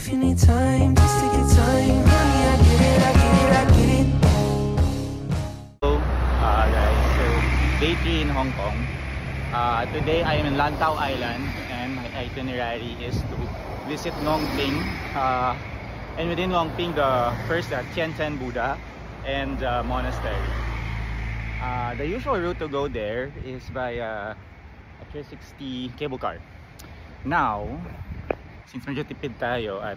if you need time, just take your time. Honey, I get it, I get it, I get it. Hello guys, so day 3 in Hong Kong. Today I am in Lantau Island and my itinerary is to visit Ngong Ping, and within Ngong Ping the first Tian Shan Buddha and monastery. The usual route to go there is by a 360 cable car. Now, since medyo tipid tayo at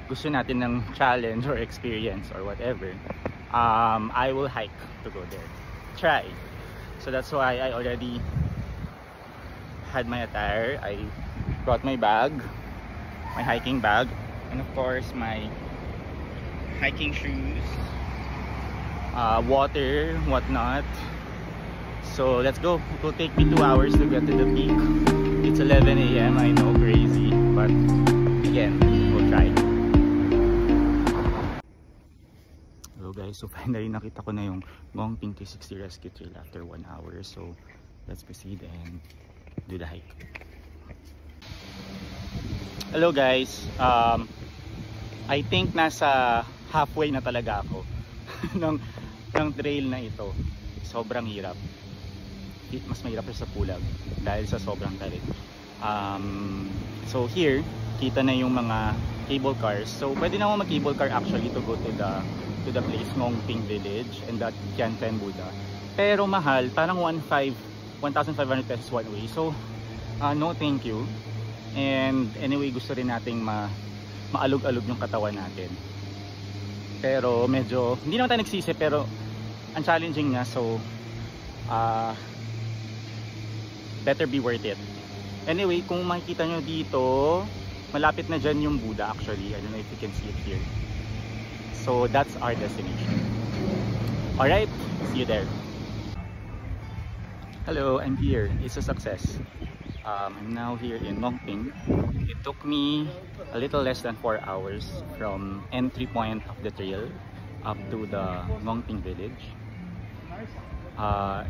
gusto natin ng challenge or experience or whatever, I will hike to go there. Try. So that's why I already had my attire. I brought my bag, my hiking bag, and of course my hiking shoes, water, whatnot. So let's go. It will take me 2 hours to get to the peak. It's 11 AM, I know, crazy, but again, we'll try. Hello guys, so finally nakita ko na yung Ngong Ping 360 Rescue Trail after 1 hour. So let's proceed and do the hike. Hello guys, I think nasa halfway na talaga ako ng trail na ito. Sobrang hirap. Mas mahirap sa Pulag dahil sa sobrang tarik. So here, kita na yung mga cable cars. So pwede na ako mag-cable car actually to go to the place, Ngong Ping Village and that Tian Shan Buddha. Pero mahal, parang 1,500 pesos one way. So no thank you. And anyway, gusto rin nating maalog-alog yung katawan natin. Pero medyo, hindi naman tayo nagsisi, pero ang challenging niya. So better be worth it. Anyway, kung makikita nyo dito, malapit na dyan yung Buddha actually. I don't know if you can see it here. So that's our destination. Alright, see you there. Hello, I'm here. It's a success. I'm now here in Ngong Ping. It took me a little less than 4 hours from entry point of the trail up to the Ngong Ping village.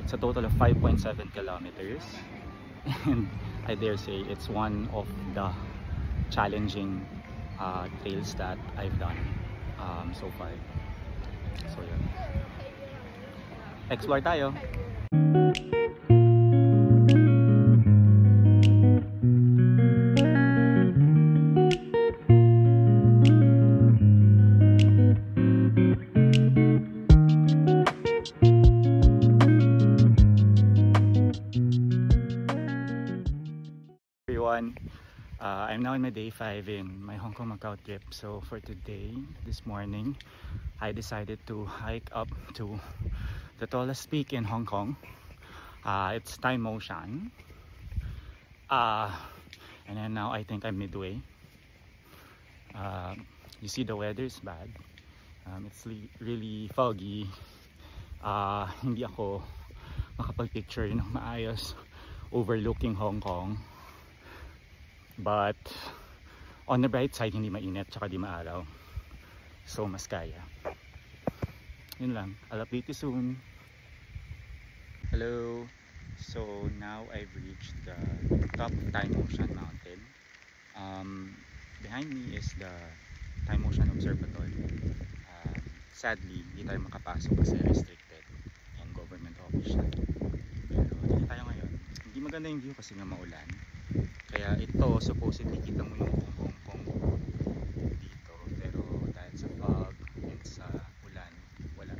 It's a total of 5.7 kilometers. And I dare say it's one of the challenging trails that I've done so far. So yeah, explore tayo. I'm now in my day 5 in my Hong Kong Macau trip. So for today, this morning, I decided to hike up to the tallest peak in Hong Kong. It's Tai Mo Shan. And then now I think I'm midway. You see the weather is bad. It's really foggy. Hindi ako makapag-picture ng maayos overlooking Hong Kong. But on the bright side, hindi mainit tsaka di maaraw. So mas kaya. Yun lang. I'll update you soon. Hello. So now I've reached the top of Tai Mo Shan mountain. Behind me is the Tai Mo Shan Observatory. Sadly, hindi tayo makapasok kasi restricted and government official. Pero dito tayo ngayon. Hindi maganda yung view kasi nga maulan. Kaya ito, supposedly kita mo yung Hong Kong dito, pero dahil sa fog and sa ulan, wala.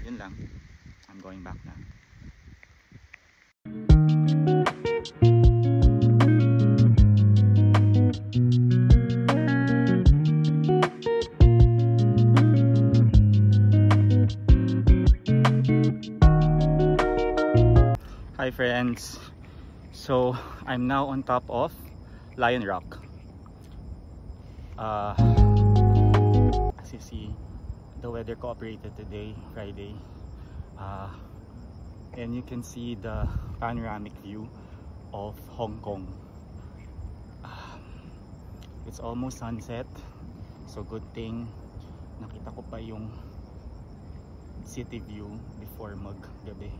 Yun lang. I'm going back na. Hi friends. So I'm now on top of Lion Rock. As you see, the weather cooperated today, Friday, and you can see the panoramic view of Hong Kong. It's almost sunset, so good thing nakita ko pa yung city view before maggabi.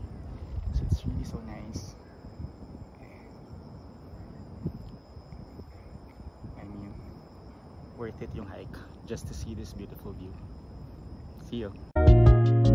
So it's really so nice. I mean, worth it yung hike just to see this beautiful view. See you.